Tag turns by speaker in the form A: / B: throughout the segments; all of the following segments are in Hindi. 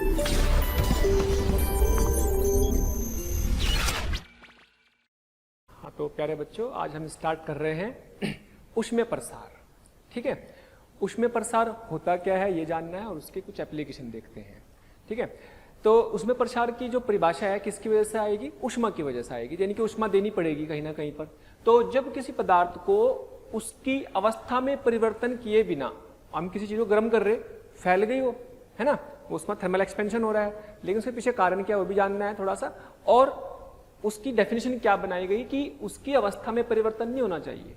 A: हाँ, तो प्यारे बच्चों, आज हम स्टार्ट कर रहे हैं ऊष्मीय प्रसार। ठीक है, ऊष्मीय प्रसार होता क्या है ये जानना है और उसके कुछ एप्लीकेशन देखते हैं। ठीक है, तो ऊष्मीय प्रसार की जो परिभाषा है किसकी वजह से आएगी? ऊष्मा की वजह से आएगी, यानी कि ऊष्मा देनी पड़ेगी कहीं ना कहीं पर। तो जब किसी पदार्थ को उसकी अवस्था में परिवर्तन किए बिना हम किसी चीज को गर्म कर रहे, फैल गई वो, है ना, उसमें थर्मल एक्सपेंशन हो रहा है, लेकिन उसके पीछे कारण क्या है वो भी जानना है थोड़ा सा। और उसकी डेफिनेशन क्या बनाई गई कि उसकी अवस्था में परिवर्तन नहीं होना चाहिए,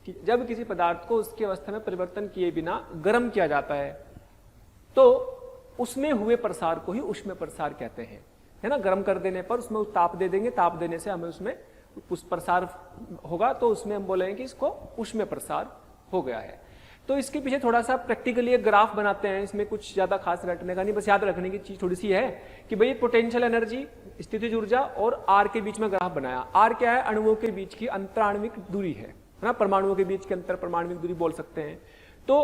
A: कि जब किसी पदार्थ को उसकी अवस्था में परिवर्तन किए बिना गर्म किया जाता है तो उसमें हुए प्रसार को ही ऊष्मीय प्रसार कहते हैं, है ना। गर्म कर देने पर उसमें ताप दे देंगे, ताप देने से हमें उसमें उस प्रसार होगा, तो उसमें हम बोलेंगे कि इसको ऊष्मीय प्रसार हो गया है। तो इसके पीछे थोड़ा सा प्रैक्टिकली एक ग्राफ बनाते हैं, इसमें कुछ ज्यादा खास रटने का नहीं, बस याद रखने की चीज थोड़ी सी है कि भाई पोटेंशियल एनर्जी, स्थितिज ऊर्जा और आर के बीच में ग्राफ बनाया। आर क्या है? अणुओं के बीच की अंतराण्विक दूरी है ना, परमाणुओं के बीच की अंतर परमाणविक दूरी बोल सकते हैं। तो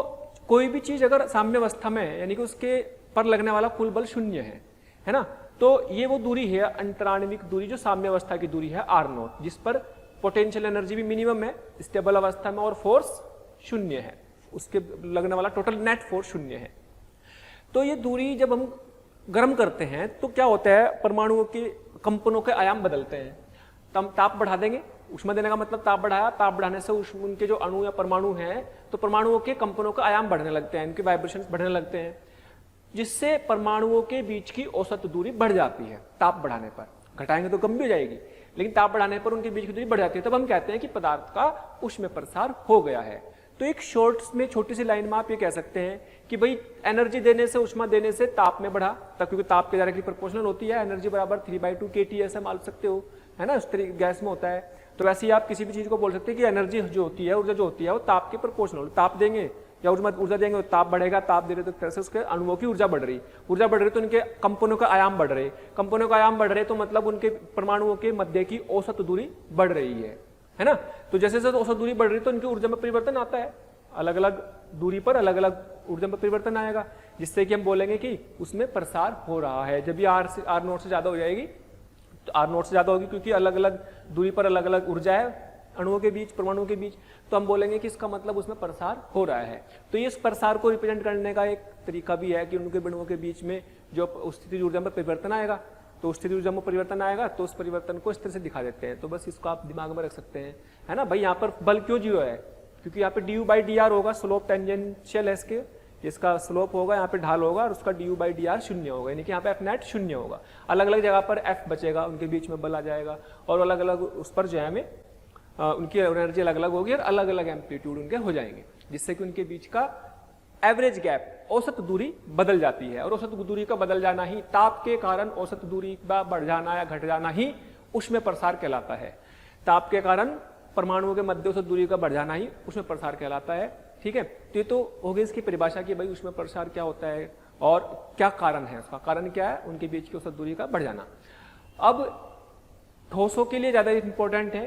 A: कोई भी चीज अगर साम्य अवस्था में है, यानी कि उसके पर लगने वाला कुल बल शून्य है ना, तो ये वो दूरी है अंतराण्विक दूरी जो साम्य अवस्था की दूरी है आर नॉट, जिस पर पोटेंशियल एनर्जी भी मिनिमम है स्टेबल अवस्था में और फोर्स शून्य है, उसके लगने वाला टोटल नेट फोर्स शून्य है। तो ये दूरी जब हम गर्म करते हैं तो क्या होता है, परमाणुओं के कंपनों के आयाम बदलते हैं। तब ताप बढ़ा देंगे, ऊष्मा देने का मतलब ताप बढ़ाया, ताप बढ़ाने से उनके जो अणु या परमाणु हैं तो परमाणुओं के कंपनों का आयाम बढ़ने लगते हैं, इनके वाइब्रेशंस बढ़ने लगते हैं, जिससे परमाणुओं के बीच की औसत दूरी बढ़ जाती है। ताप बढ़ाने पर, घटाएंगे तो कम भी हो जाएगी, लेकिन ताप बढ़ाने पर उनके बीच की दूरी बढ़ जाती है, तब हम कहते हैं कि पदार्थ का ऊष्मीय प्रसार हो गया है। तो एक शॉर्ट में छोटी सी लाइन में आप ये कह सकते हैं कि भाई एनर्जी देने से, ऊष्मा देने से ताप में बढ़ा, तब क्योंकि ताप के डायरेक्टली प्रोपोर्शनल होती है, एनर्जी बराबर 3/2 kT ऐसा मान सकते हो, है ना, उस तरीके गैस में होता है। तो वैसे ही आप किसी भी चीज को बोल सकते हैं कि एनर्जी जो होती है, ऊर्जा जो होती है वो ताप के प्रोपोर्शनल, ताप देंगे या ऊर्जा देंगे तो ताप बढ़ेगा, ताप दे रहे तो तरह से उसके अणुओं की ऊर्जा बढ़ रही तो उनके कंपनों का आयाम बढ़ रहे, कंपनों का आयाम बढ़ रहे तो मतलब उनके परमाणुओं के मध्य की औसत दूरी बढ़ रही है ना। तो जैसे जैसे औसत दूरी बढ़ रही तो उनकी ऊर्जा में परिवर्तन आता है, अलग अलग दूरी पर अलग अलग ऊर्जा में परिवर्तन आएगा, जिससे कि हम बोलेंगे कि उसमें प्रसार हो रहा है। जब ये आर नॉट से ज्यादा हो जाएगी तो आर नॉट से ज्यादा होगी, क्योंकि अलग अलग दूरी पर अलग अलग ऊर्जा है अणुओं के बीच, परमाणुओं के बीच, तो हम बोलेंगे कि इसका मतलब उसमें प्रसार हो रहा है। तो ये इस प्रसार को रिप्रेजेंट करने का एक तरीका भी है कि उनके अणुओं के बीच में जो स्थितिज ऊर्जा में परिवर्तन आएगा, तो स्थितिज ऊर्जा में परिवर्तन आएगा तो उस परिवर्तन को इस तरह से दिखा देते हैं। तो बस इसको आप दिमाग में रख सकते हैं, है ना। भाई यहाँ पर बल क्यों जीरो है? क्योंकि यहाँ पे du/dr होगा, स्लोप टेंजेंशियल है इसके, इसका स्लोप होगा, यहाँ पे ढाल होगा और उसका du/dr शून्य होगा, यानी कि यहाँ पे एफ नेट शून्य होगा। अलग अलग जगह पर एफ बचेगा, उनके बीच में बल आ जाएगा और अलग अलग उस पर जो है हमें उनकी एनर्जी अलग अलग होगी और अलग अलग एम्पलीट्यूड उनके हो जाएंगे, जिससे कि उनके बीच का एवरेज गैप, औसत दूरी बदल जाती है। और औसत दूरी का बदल जाना ही, ताप के कारण औसत दूरी का बढ़ जाना या घट जाना ही ऊष्मीय प्रसार कहलाता है। ताप के कारण परमाणुओं के मध्य औसत दूरी का बढ़ जाना ही ऊष्मीय प्रसार कहलाता है। ठीक है, तो ये तो हो गई इसकी परिभाषा कि भाई ऊष्मीय प्रसार क्या होता है और क्या कारण है, उसका कारण क्या है, उनके बीच की औसत दूरी का बढ़ जाना। अब ठोसों के लिए ज्यादा इंपॉर्टेंट है,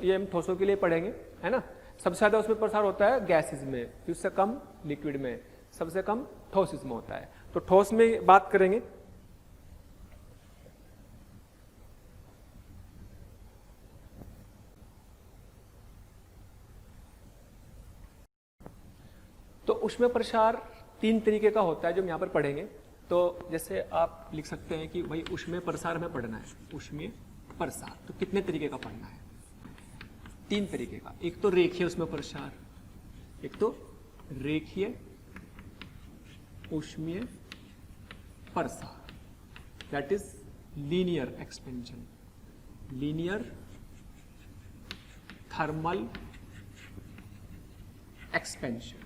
A: ये हम ठोसों के लिए पढ़ेंगे, है ना। सबसे ज्यादा उसमें प्रसार होता है गैसेस में, उससे कम लिक्विड में, सबसे कम ठोस में होता है। तो ठोस में बात करेंगे। तो ऊष्मीय प्रसार 3 तरीके का होता है जो हम यहाँ पर पढ़ेंगे। तो जैसे आप लिख सकते हैं कि भाई ऊष्मीय प्रसार हमें पढ़ना है, ऊष्मीय प्रसार तो कितने तरीके का पढ़ना है? 3 तरीके का। एक तो रेखीय ऊष्मीय प्रसार, एक तो रेखीय ऊष्मीय प्रसार, that is linear expansion, linear thermal expansion.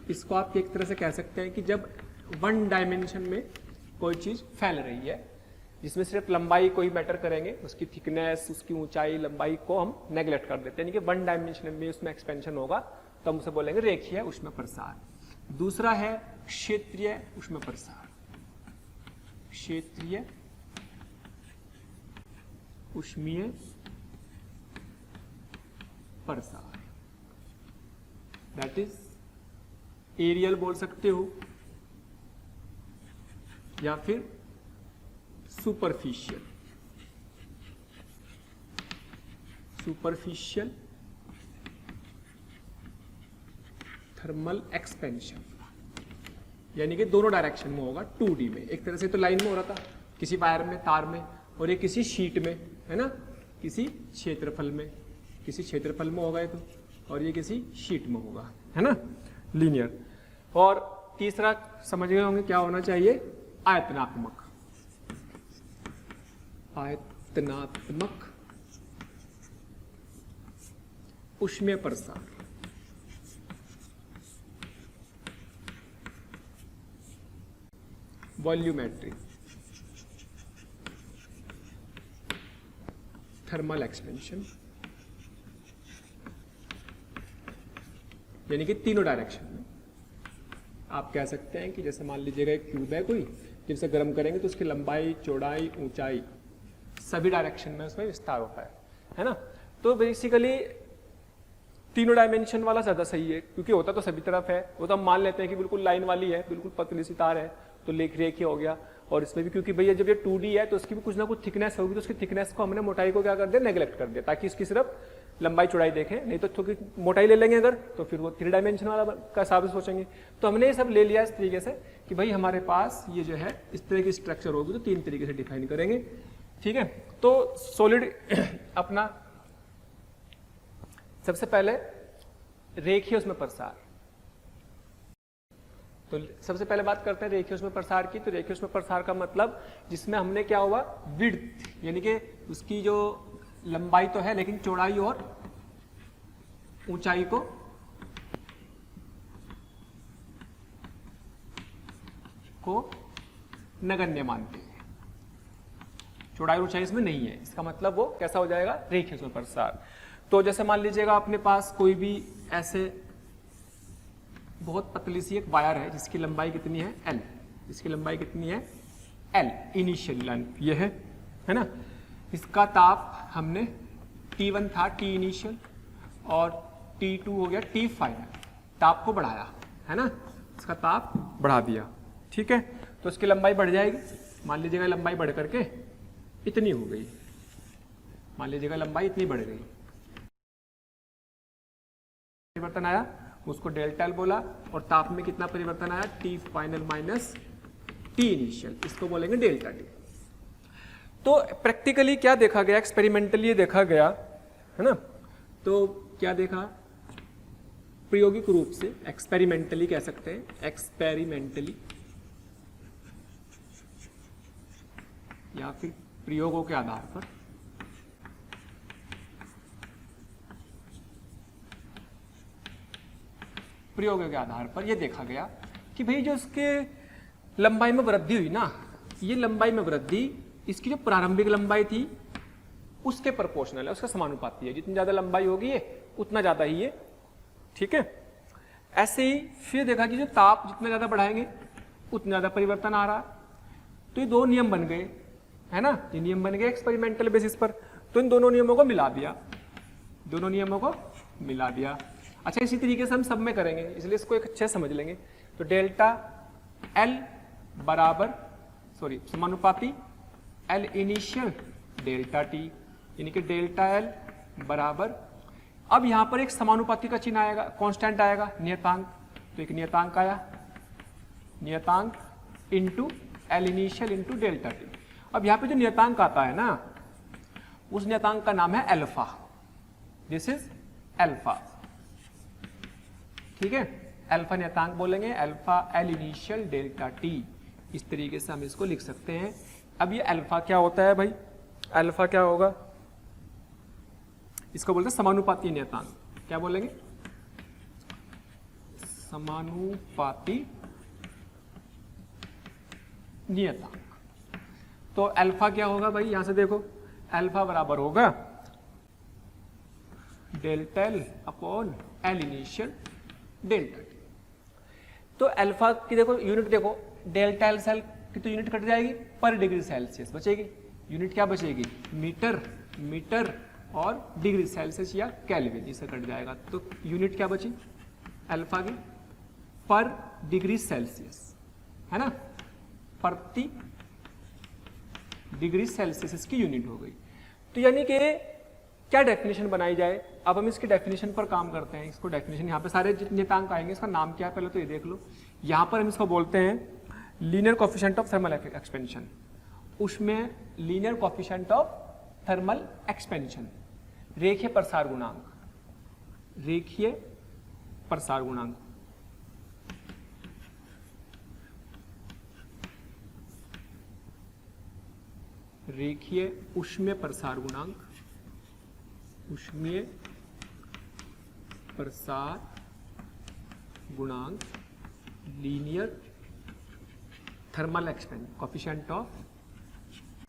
A: इसको आप एक तरह से कह सकते हैं कि जब 1 डायमेंशन में कोई चीज फैल रही है, जिसमें सिर्फ लंबाई को ही मैटर करेंगे, उसकी थिकनेस, उसकी ऊंचाई, लंबाई को हम नेग्लेक्ट कर देते हैं, यानी कि 1 डायमेंशन में उसमें एक्सपेंशन होगा, तो हम उसे बोलेंगे रेखीय ऊष्मीय प्रसार। दूसरा है क्षेत्रीय ऊष्मीय प्रसार, क्षेत्रीय ऊष्मीय प्रसार, दैट इज एरियल बोल सकते हो, या फिर सुपरफिशियल थर्मल एक्सपेंशन, यानी कि दोनों डायरेक्शन में होगा 2D में। एक तरह से तो लाइन में हो रहा था किसी वायर में, तार में, और ये किसी शीट में है ना, किसी क्षेत्रफल में होगा ये तो, और ये किसी शीट में होगा, है ना, लीनियर। और तीसरा समझ गए होंगे क्या होना चाहिए, आयतनात्मक ऊष्मीय प्रसार, वॉल्यूमेट्रिक, थर्मल एक्सपेंशन, यानी कि तीनों डायरेक्शन में। आप कह सकते हैं कि जैसे मान लीजिएगा एक क्यूब है कोई, जब से गर्म करेंगे तो उसकी लंबाई, चौड़ाई, ऊंचाई सभी डायरेक्शन में उसमें विस्तार होता है ना। तो बेसिकली तीनों डायमेंशन वाला ज़्यादा सही है, क्योंकि होता तो सभी तरफ है। वो तो हम मान लेते हैं कि बिल्कुल लाइन वाली है, बिल्कुल पतली सी तार है तो रेखीय हो गया। और इसमें भी क्योंकि भैया जब ये 2D है तो उसकी भी कुछ ना कुछ थिकनेस होगी, तो उसकी थिकनेस को हमने मोटाई को क्या कर दिया, नेग्लेक्ट कर दिया, ताकि उसकी सिर्फ लंबाई चौड़ाई देखें। नहीं तो थोड़ी मोटाई ले लेंगे अगर, तो फिर वो 3 डायमेंशन वाला का हिसाब से सोचेंगे। तो हमने ये सब ले लिया इस तरीके से कि भाई हमारे पास ये जो है इस तरह की स्ट्रक्चर होगी, तो 3 तरीके से डिफाइन करेंगे, ठीक है। तो सॉलिड अपना सबसे पहले रेखीय उसमें प्रसार, तो सबसे पहले बात करते हैं रेखीय उसमें प्रसार की। तो रेखीय उसमें प्रसार का मतलब जिसमें हमने क्या हुआ, विड्थ, यानी कि उसकी जो लंबाई तो है लेकिन चौड़ाई और ऊंचाई को नगण्य मानते हैं। चौड़ाई और ऊंचाई इसमें नहीं है, इसका मतलब वो कैसा हो जाएगा, रेखीय उसमें प्रसार। तो जैसे मान लीजिएगा अपने पास कोई भी ऐसे बहुत पतली सी एक वायर है जिसकी लंबाई कितनी है, L, इसकी लंबाई कितनी है, L, इनिशियल लेंथ ये है ना। इसका ताप हमने T1 था, T इनिशियल, और T2 हो गया T फाइनल। ताप को बढ़ाया है ना, इसका ताप बढ़ा दिया, ठीक है। तो इसकी लंबाई बढ़ जाएगी। मान लीजिएगा लंबाई बढ़ करके इतनी हो गई, मान लीजिएगा लंबाई इतनी बढ़ गई, परिवर्तन आया, उसको डेल्टा एल बोला। और ताप में कितना परिवर्तन आया, T final minus T initial, इसको बोलेंगे डेल्टा टी। तो प्रैक्टिकली क्या देखा गया, एक्सपेरिमेंटली देखा गया है ना। तो क्या देखा, प्रायोगिक रूप से, एक्सपेरिमेंटली कह सकते हैं, एक्सपेरिमेंटली या फिर प्रयोगों के आधार पर प्रयोगों के आधार पर यह देखा गया कि भाई जो इसके लंबाई में वृद्धि हुई ना, ये लंबाई में वृद्धि इसकी जो प्रारंभिक लंबाई थी उसके प्रोपोर्शनल है, उसका समानुपाती है। जितनी ज्यादा लंबाई होगी ये उतना ज्यादा ही ये, ठीक है। ऐसे ही फिर देखा कि जो ताप जितना ज्यादा बढ़ाएंगे उतना ज्यादा परिवर्तन आ रहा। तो ये 2 नियम बन गए है ना, ये नियम बन गए एक्सपेरिमेंटल बेसिस पर। तो इन दोनों नियमों को मिला दिया, दोनों नियमों को मिला दिया। अच्छा, इसी तरीके से हम सब में करेंगे, इसलिए इसको एक अच्छे समझ लेंगे। तो डेल्टा एल बराबर समानुपाती एल इनिशियल डेल्टा टी, यानी कि डेल्टा एल बराबर, अब यहां पर एक समानुपाती का चिन्ह आएगा, कांस्टेंट आएगा, नियतांक। तो एक नियतांक आया, नियतांक into L initial into delta T. अब यहां पे जो नियतांक आता है ना, उस नियतांक का नाम है अल्फा, दिस इज अल्फा, ठीक है। अल्फा नियतांक बोलेंगे, alpha L initial delta T, इस तरीके से हम इसको लिख सकते हैं। अब ये अल्फा क्या होता है भाई, अल्फा क्या होगा, इसको बोलते हैं समानुपाती नियतांक। क्या बोलेंगे, समानुपाती नियतांक। तो अल्फा क्या होगा भाई, यहां से देखो, अल्फा बराबर होगा delta L upon L initial delta T. तो अल्फा की देखो यूनिट, देखो डेल्टा एल सेल की तो यूनिट कट जाएगी, पर डिग्री सेल्सियस बचेगी। यूनिट क्या बचेगी, मीटर, मीटर और डिग्री सेल्सियस या केल्विन, इससे कट जाएगा। तो यूनिट क्या बची अल्फा की, पर डिग्री सेल्सियस, है ना। प्रति डिग्री सेल्सियस इसकी यूनिट हो गई। तो यानी कि क्या डेफिनेशन बनाई जाए, अब हम इसकी डेफिनेशन पर काम करते हैं। इसको डेफिनेशन यहाँ पे सारे जितने नियतांक आएंगे इसका नाम क्या है पहले तो ये देख लो। यहाँ पर हम इसको बोलते हैं linear coefficient of thermal expansion, उसमें linear coefficient of thermal expansion, रेखीय प्रसार गुणांक, रेखीय प्रसार गुणांक। रेखीय ऊष्मीय प्रसार गुणांक, ऊष्मीय प्रसार गुणांक, linear thermal expansion coefficient of.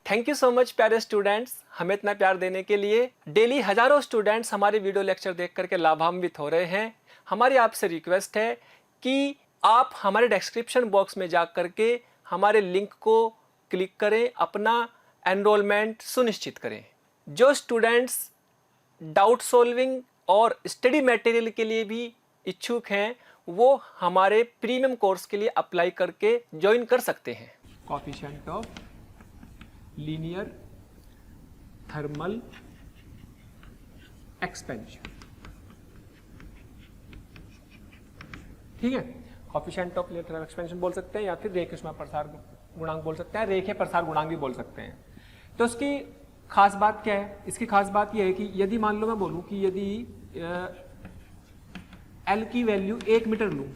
A: Thank you so much प्यारे स्टूडेंट्स, हमें इतना प्यार देने के लिए। डेली हजारों स्टूडेंट्स हमारे वीडियो लेक्चर देख करके लाभान्वित हो रहे हैं। हमारी आपसे रिक्वेस्ट है कि आप हमारे डिस्क्रिप्शन बॉक्स में जा करके हमारे लिंक को क्लिक करें, अपना एनरोलमेंट सुनिश्चित करें। जो स्टूडेंट्स डाउट सॉल्विंग और स्टडी मटेरियल के लिए भी इच्छुक हैं वो हमारे प्रीमियम कोर्स के लिए अप्लाई करके ज्वाइन कर सकते हैं। Coefficient of linear thermal expansion, ठीक है। Coefficient of linear thermal expansion बोल सकते हैं या फिर रेखीय ऊष्मा प्रसार गुणांक बोल सकते हैं, रेखीय प्रसार गुणांक भी बोल सकते हैं। तो इसकी खास बात क्या है? इसकी खास बात यह है कि यदि मान लो मैं बोलूं कि यदि एल की वैल्यू 1 मीटर लूं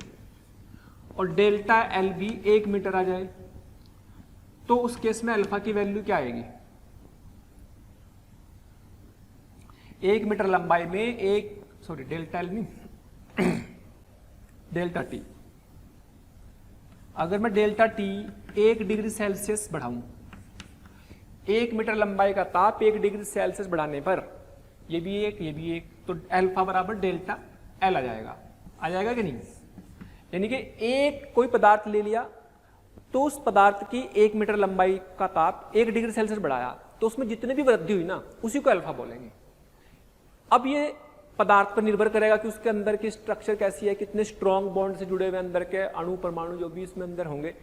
A: और डेल्टा एल भी 1 मीटर आ जाए तो उस केस में अल्फा की वैल्यू क्या आएगी? 1 मीटर लंबाई में डेल्टा एल नहीं डेल्टा टी, अगर मैं डेल्टा टी 1 डिग्री सेल्सियस बढ़ाऊं, 1 मीटर लंबाई का ताप 1 डिग्री सेल्सियस बढ़ाने पर ये भी एक, तो अल्फा बराबर डेल्टा एल आ जाएगा कि नहीं? यानी कि एक कोई पदार्थ ले लिया तो उस पदार्थ की 1 मीटर लंबाई का ताप 1 डिग्री सेल्सियस बढ़ाया तो उसमें जितनी भी वृद्धि हुई ना उसी को अल्फा बोलेंगे। अब ये पदार्थ पर निर्भर करेगा कि उसके अंदर की स्ट्रक्चर कैसी है, कितने स्ट्रॉन्ग बॉन्ड से जुड़े हुए अंदर के अणु परमाणु जो भी इसमें अंदर होंगे।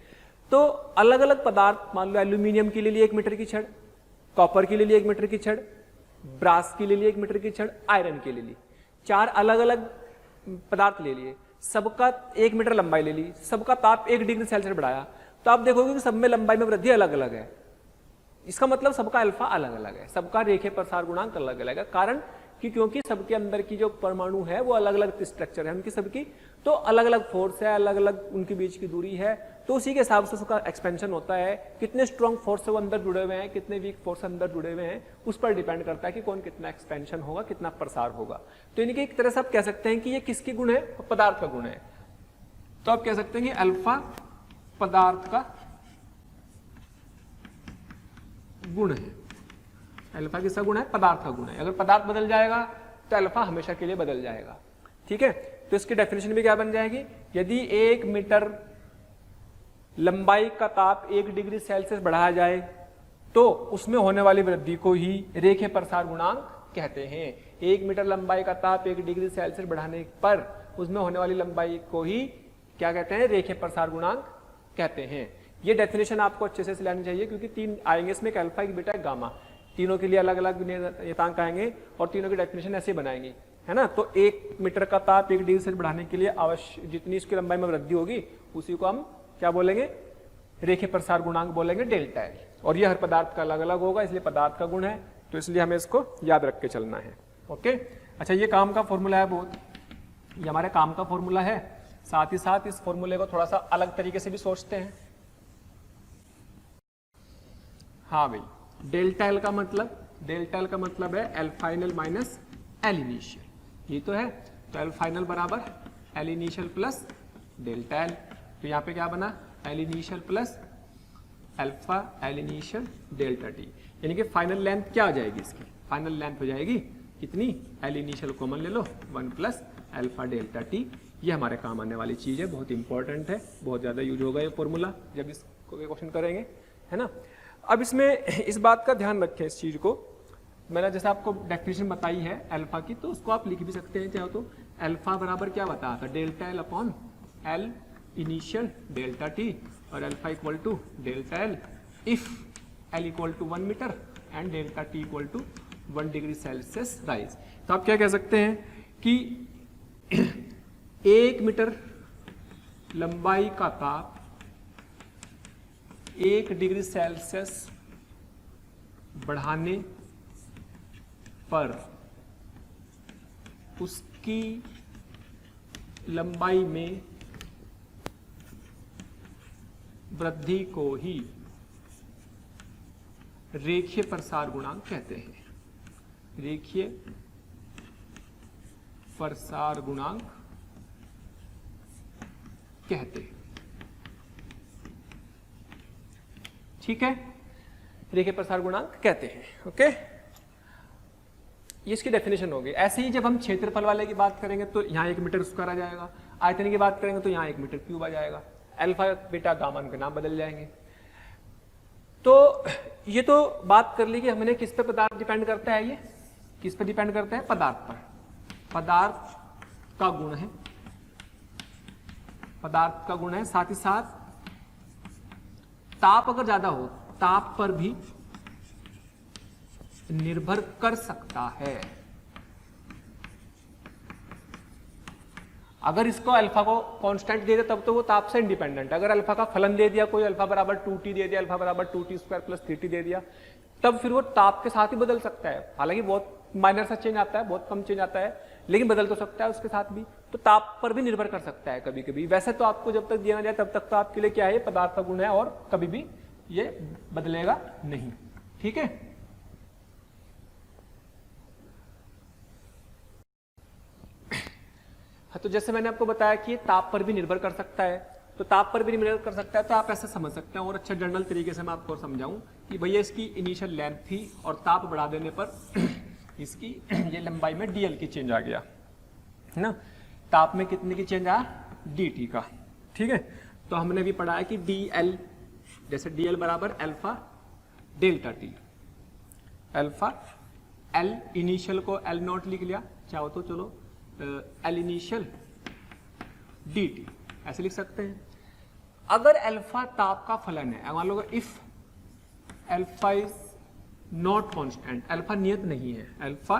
A: तो अलग अलग पदार्थ, मान लो एल्यूमिनियम के लिए 1 मीटर की छड़, कॉपर के लिए 1 मीटर की छड़, ब्रास के लिए 1 मीटर की छड़, आयरन के लिए 4 अलग अलग पदार्थ ले लिए, सबका 1 मीटर लंबाई ले ली, सबका ताप 1 डिग्री सेल्सियस बढ़ाया, तो आप देखोगे कि सब में लंबाई में वृद्धि अलग अलग है। इसका मतलब सबका अल्फा अलग अलग है, सबका रेखीय प्रसार गुणांक अलग अलग है। कारण कि क्योंकि सबके अंदर की जो परमाणु है वो अलग अलग स्ट्रक्चर है उनकी सबकी, तो अलग अलग फोर्स है, अलग अलग उनके बीच की दूरी है, तो उसी के हिसाब से उसका एक्सपेंशन होता है। कितने स्ट्रॉन्ग फोर्स से वो अंदर जुड़े हुए हैं, कितने वीक फोर्स अंदर जुड़े हुए हैं, उस पर डिपेंड करता है कि कौन कितना एक्सपेंशन होगा, कितना प्रसार होगा। तो यानी कि एक तरह से आप कह सकते हैं कि ये किसकी गुण है? पदार्थ का गुण है। तो आप कह सकते हैं कि अल्फा पदार्थ का गुण है। अल्फा किसका गुण है? पदार्थ का गुण है। अगर पदार्थ बदल जाएगा तो अल्फा हमेशा के लिए बदल जाएगा, ठीक है। तो इसकी डेफिनेशन भी क्या बन जाएगी? यदि 1 मीटर लंबाई का ताप 1 डिग्री सेल्सियस बढ़ाया जाए तो उसमें होने वाली वृद्धि को ही रेखीय प्रसार गुणांक कहते हैं। 1 मीटर लंबाई का ताप 1 डिग्री सेल्सियस बढ़ाने पर उसमें होने वाली लंबाई को ही क्या कहते हैं? रेखीय प्रसार गुणांक कहते हैं। ये डेफिनेशन आपको अच्छे से लेनी चाहिए क्योंकि 3 आएंगे इसमें, एक अल्फा, एक बीटा, एक गामा, तीनों के लिए अलग अलग नियतांक आएंगे और तीनों की डेफिनेशन ऐसे बनाएंगे, है ना। तो 1 मीटर का ताप 1 डिग्री सेल्सियस बढ़ाने के लिए आवश्यक जितनी इसकी लंबाई में वृद्धि होगी उसी को हम क्या बोलेंगे? रेखीय प्रसार गुणांक बोलेंगे, डेल्टा एल। और ये हर पदार्थ का अलग अलग होगा, इसलिए पदार्थ का गुण है, तो इसलिए हमें इसको याद रख के चलना है। ओके, अच्छा, ये काम का फॉर्मूला है बहुत, ये हमारे काम का फॉर्मूला है। साथ ही साथ इस फॉर्मूले को थोड़ा सा अलग तरीके से भी सोचते हैं। हाँ भाई, डेल्टा एल का मतलब है L final minus L initial, ये तो है। तो एल फाइनल बराबर L initial plus delta L. तो यहाँ पे क्या बना? L initial plus alpha L initial delta T, यानी कि फाइनल लेंथ क्या आ जाएगी? इसकी फाइनल लेंथ हो जाएगी कितनी? एल इनिशियल कॉमन ले लो, 1 प्लस अल्फा डेल्टा टी। ये हमारे काम आने वाली चीज़ है, बहुत इंपॉर्टेंट है, बहुत ज़्यादा यूज होगा ये फॉर्मूला जब इसको क्वेश्चन करेंगे, है ना। अब इसमें इस बात का ध्यान रखें, इस चीज़ को मैंने जैसे आपको डेफिनेशन बताई है अल्फा की, तो उसको आप लिख भी सकते हैं चाहो तो। अल्फा बराबर क्या बताया था? Delta L upon L initial delta T. और alpha equal to delta L if L equal to 1 metre and delta T equal to 1 degree Celsius rise. तो आप क्या कह सकते हैं कि 1 मीटर लंबाई का ताप 1 डिग्री सेल्सियस बढ़ाने पर उसकी लंबाई में वृद्धि को ही रेखीय प्रसार गुणांक कहते हैं। रेखीय प्रसार गुणांक कहते हैं। ठीक है, रेखीय प्रसार गुणांक कहते हैं। ओके, ये इसकी डेफिनेशन होगी। ऐसे ही जब हम क्षेत्रफल वाले की बात करेंगे तो यहाँ 1 मीटर स्क्वायर आ जाएगा, आयतन की बात करेंगे तो यहाँ 1 मीटर क्यूब आ जाएगा, अल्फा बीटा गामा के नाम बदल जाएंगे। तो ये तो बात कर ली कि हमने किस पे पदार्थ डिपेंड करता है, ये किस पे डिपेंड करता है, पदार्थ पर। पदार्थ का गुण है, पदार्थ का गुण है। साथ ही साथ ताप अगर ज्यादा हो, ताप पर भी निर्भर कर सकता है। अगर इसको अल्फा को कांस्टेंट दे दिया तब तो वो ताप से इंडिपेंडेंट। अगर अल्फा का फलन दे दिया कोई, अल्फा बराबर 2t दे दिया, अल्फा बराबर 2t स्क्वायर प्लस 3t दे दिया, तब फिर वो ताप के साथ ही बदल सकता है। हालांकि बहुत माइनर सा चेंज आता है, बहुत कम चेंज आता है, लेकिन बदल तो सकता है उसके साथ भी। तो ताप पर भी निर्भर कर सकता है कभी कभी। वैसे तो आपको जब तक दिया ना जाए तब तक तो आपके लिए क्या है, पदार्थ का गुण है और कभी भी ये बदलेगा नहीं। ठीक है, हाँ, तो जैसे मैंने आपको बताया कि ताप पर भी निर्भर कर सकता है, तो ताप पर भी निर्भर कर सकता है तो आप ऐसे समझ सकते हैं। और अच्छा जनरल तरीके से मैं आपको समझाऊं कि भैया इसकी इनिशियल लेंथ थी और ताप बढ़ा देने पर इसकी ये लंबाई में डीएल की चेंज आ गया है ना। ताप में कितने की चेंज आया, dt का। ठीक है, तो हमने भी पढ़ा है कि dl, जैसे dl बराबर alpha delta T, alpha l initial को l नॉट लिख लिया, चाहो तो चलो एल इनिशियल dt ऐसे लिख सकते हैं। अगर अल्फा ताप का फलन है, मान लो if alpha is not constant, alpha नियत नहीं है, अल्फा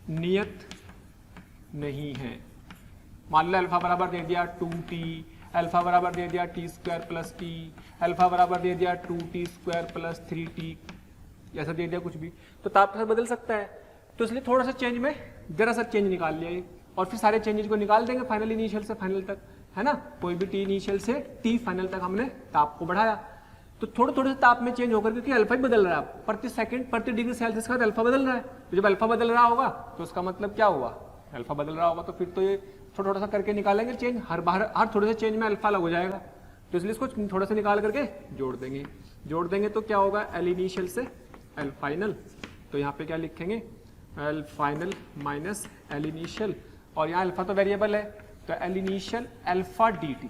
A: नियत नहीं है। मान लो अल्फा बराबर दे दिया 2t, अल्फा बराबर दे दिया t square plus t, alpha बराबर दे दिया 2t स्क्वायर प्लस 3t, ऐसा दे दिया कुछ भी, तो ताप के साथ बदल सकता है। तो इसलिए थोड़ा सा चेंज में जरा सा चेंज निकाल लिया और फिर सारे चेंजेस को निकाल देंगे फाइनल इनिशियल से फाइनल तक, है ना। कोई भी टी इनिशियल से टी फाइनल तक हमने ताप को बढ़ाया, तो थोड़े थोड़े से ताप में चेंज होकर, क्योंकि अल्फा ही बदल रहा है प्रति सेकंड प्रति डिग्री सेल्सियस के बाद अल्फा बदल रहा है। तो जब अल्फा बदल रहा होगा तो उसका मतलब क्या हुआ, अल्फा बदल रहा होगा, तो फिर तो ये थोड़ा थोड़ा सा करके निकालेंगे चेंज, हर थोड़े से चेंज में अल्फा अलग हो जाएगा। तो इसलिए इसको थोड़ा सा निकाल करके जोड़ देंगे तो क्या होगा, एल इनिशियल से एल फाइनल। तो यहाँ पे क्या लिखेंगे, L final minus L initial, और यहाँ अल्फा तो वेरिएबल है तो L initial alpha D T,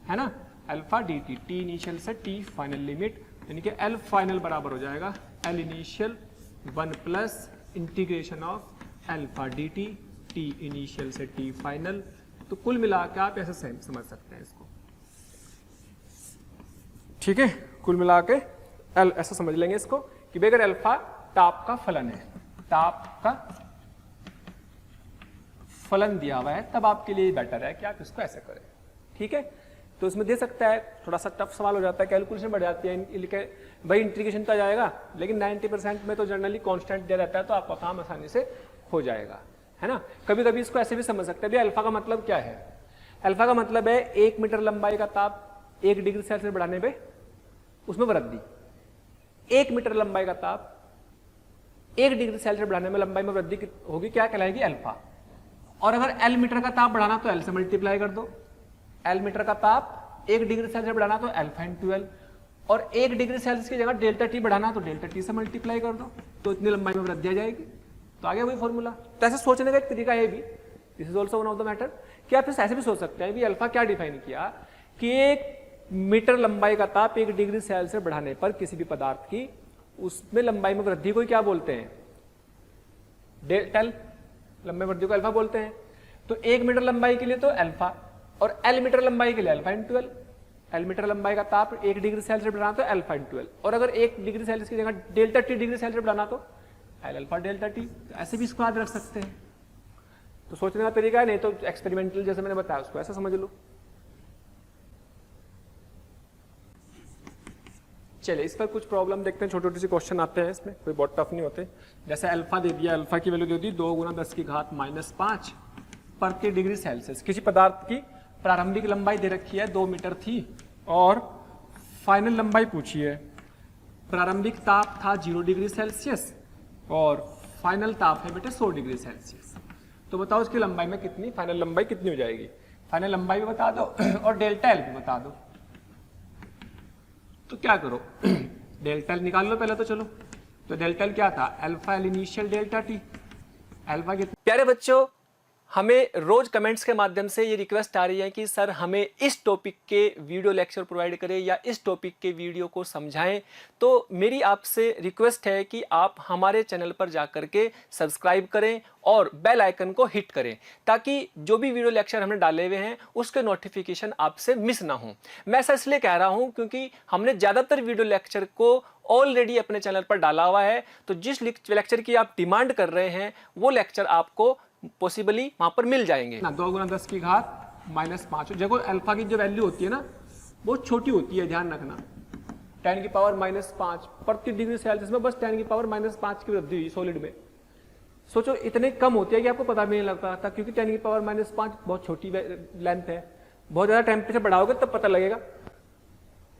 A: है ना, alpha D T, T initial से टी फाइनल लिमिट, यानी कि एल फाइनल बराबर हो जाएगा L initial 1 plus integration of alpha D T, T initial से टी फाइनल। तो कुल मिला के आप ऐसे समझ सकते हैं इसको। ठीक है, कुल मिला के एल ऐसा समझ लेंगे इसको कि बेगर अल्फा ताप का फलन है, ताप का फलन दिया हुआ है, तब आपके लिए बेटर है कि आप इसको ऐसे करें। ठीक है, तो इसमें दे सकता है, थोड़ा सा टफ सवाल हो जाता है, कैलकुलेशन बढ़ जाती है, भाई इंटीग्रेशन तो आ जाएगा, लेकिन 90% में तो जनरली कांस्टेंट दिया रहता है, तो आपका काम आसानी से हो जाएगा, है ना। कभी कभी इसको ऐसे भी समझ सकते हैं, भाई अल्फा का मतलब क्या है, अल्फा का मतलब है 1 मीटर लंबाई का ताप 1 डिग्री सेल्सियस बढ़ाने पे उसमें वृद्धि। 1 मीटर लंबाई का ताप 1 डिग्री सेल्सियस बढ़ाने में लंबाई में वृद्धि होगी, क्या कहलाएगी, अल्फा। और अगर एल मीटर का ताप बढ़ाना तो एल से मल्टीप्लाई कर दो, एल मीटर का ताप 1 डिग्री सेल्सियस बढ़ाना तो अल्फा इंटू एल, और 1 डिग्री सेल्सियस की जगह डेल्टा टी बढ़ाना तो डेल्टा टी से मल्टीप्लाई कर दो, तो इतनी लंबाई में वृद्धि आ जाएगी। तो आ गया वही फॉर्मूला। तो ऐसे सोचने का एक तरीका है भी, this is also one of the matter, कि आप ऐसे भी सोच सकते हैं भी अल्फा क्या डिफाइन किया कि 1 मीटर लंबाई का ताप 1 डिग्री सेल्सियस बढ़ाने पर किसी भी पदार्थ की उसमें लंबाई में वृद्धि को क्या बोलते हैं, डेल्टा एल, लंबाई वृद्धि को अल्फा बोलते हैं। तो 1 मीटर लंबाई के लिए तो अल्फा, और एल मीटर लंबाई के लिए alpha into L. L metre लंबाई का ताप 1 डिग्री सेल्सियस बढ़ाना तो अल्फा इंटू एल, और अगर 1 डिग्री सेल्सियस की जगह डेल्टा टी डिग्री सेल्सियस बढ़ाना तो एल अल्फा डेल्टा टी। ऐसे भी इसको याद रख सकते हैं। तो सोचने का तरीका है, नहीं तो एक्सपेरिमेंटल जैसे मैंने बताया उसको ऐसा समझ लो। चलिए इस पर कुछ प्रॉब्लम देखते हैं, छोटे छोटे से क्वेश्चन आते हैं इसमें, कोई बहुत टफ नहीं होते। जैसे अल्फा दे दिया, अल्फा की वैल्यू दे दी 2 × 10⁻⁵ प्रति डिग्री सेल्सियस। किसी पदार्थ की प्रारंभिक लंबाई दे रखी है 2 मीटर थी और फाइनल लंबाई पूछी है। प्रारंभिक ताप था 0 डिग्री सेल्सियस और फाइनल ताप है बेटे 100 डिग्री सेल्सियस। तो बताओ उसकी लंबाई में कितनी, फाइनल लंबाई कितनी हो जाएगी। फाइनल लंबाई भी बता दो और डेल्टा एल भी बता दो। तो क्या करो डेल्टा एल निकाल लो पहले तो। चलो तो डेल्टा एल क्या था, alpha L initial delta T. Alpha कितना। प्यारे बच्चों, हमें रोज कमेंट्स के माध्यम से ये रिक्वेस्ट आ रही है कि सर हमें इस टॉपिक के वीडियो लेक्चर प्रोवाइड करें या इस टॉपिक के वीडियो को समझाएं। तो मेरी आपसे रिक्वेस्ट है कि आप हमारे चैनल पर जाकर के सब्सक्राइब करें और बेल आइकन को हिट करें, ताकि जो भी वीडियो लेक्चर हमने डाले हुए हैं उसके नोटिफिकेशन आपसे मिस ना हो। मैं ऐसा इसलिए कह रहा हूं क्योंकि हमने ज़्यादातर वीडियो लेक्चर को ऑलरेडी अपने चैनल पर डाला हुआ है। तो जिस लेक्चर की आप डिमांड कर रहे हैं वो लेक्चर आपको पॉसिबली वहां पर मिल जाएंगे ना। 2 × 10⁻⁵ देखो अल्फा की जो वैल्यू होती है ना बहुत छोटी होती है, ध्यान रखना। 10⁻⁵ प्रति डिग्री सेल्सियस में बस 10⁻⁵ की वृद्धि हुई सॉलिड में। सोचो इतने कम होती है कि आपको पता भी नहीं लगता था, क्योंकि 10⁻⁵ बहुत छोटी लेंथ है। बहुत ज्यादा टेम्परेचर बढ़ाओगे तब पता लगेगा।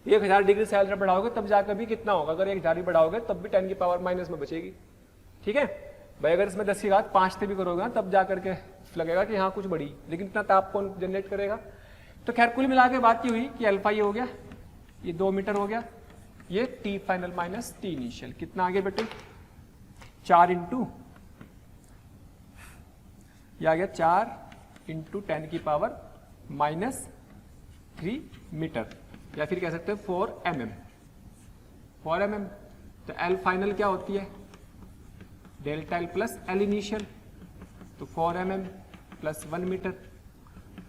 A: 1000 डिग्री सेल्सियस बढ़ाओगे तब जाकर भी कितना होगा, अगर 1000 बढ़ाओगे तब भी 10⁻⁻ में बचेगी। ठीक है भाई, अगर इसमें 10⁵ से भी करोगे ना तब जाकर के लगेगा कि हाँ कुछ बड़ी, लेकिन इतना ताप कौन जनरेट करेगा। तो खैर कुल मिला के बात ये हुई कि अल्फा ये हो गया, ये 2 मीटर हो गया, ये T final minus T initial कितना आ गया बेटे 4 इंटू, ये आ गया 4 इंटू 10⁻³ मीटर, या फिर कह सकते हैं 4 mm। तो एल फाइनल क्या होती है, delta L plus L initial, तो 4 mm प्लस 1 मीटर।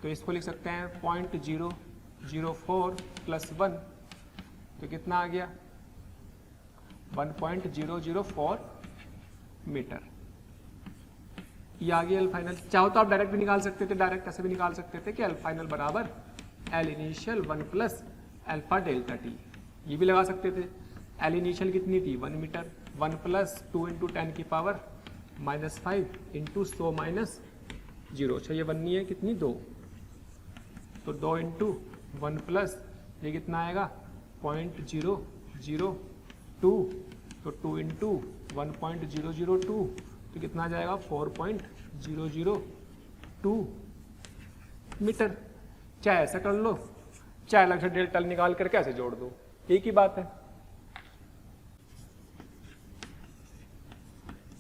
A: तो इसको लिख सकते हैं 0.004 प्लस 1, तो कितना आ गया 1.004 मीटर। ये आ गया एल फाइनल। चाहो तो आप डायरेक्ट भी निकाल सकते थे, डायरेक्ट ऐसे भी निकाल सकते थे कि एल फाइनल बराबर L initial 1 plus alpha delta T. ये भी लगा सकते थे। एल इनिशियल कितनी थी 1 metre, 1 plus 2 into 10⁻⁻5 into 100 minus 0। अच्छा ये 1 नहीं है, कितनी 2, तो 2 इंटू 1 प्लस ये कितना आएगा 0.002, तो 2 इंटू 1.002 तो कितना आ जाएगा 4.002 मीटर। चाहे ऐसा कर लो, चाहे अलग से डेल्टा निकाल कर कैसे जोड़ दो, एक ही बात है।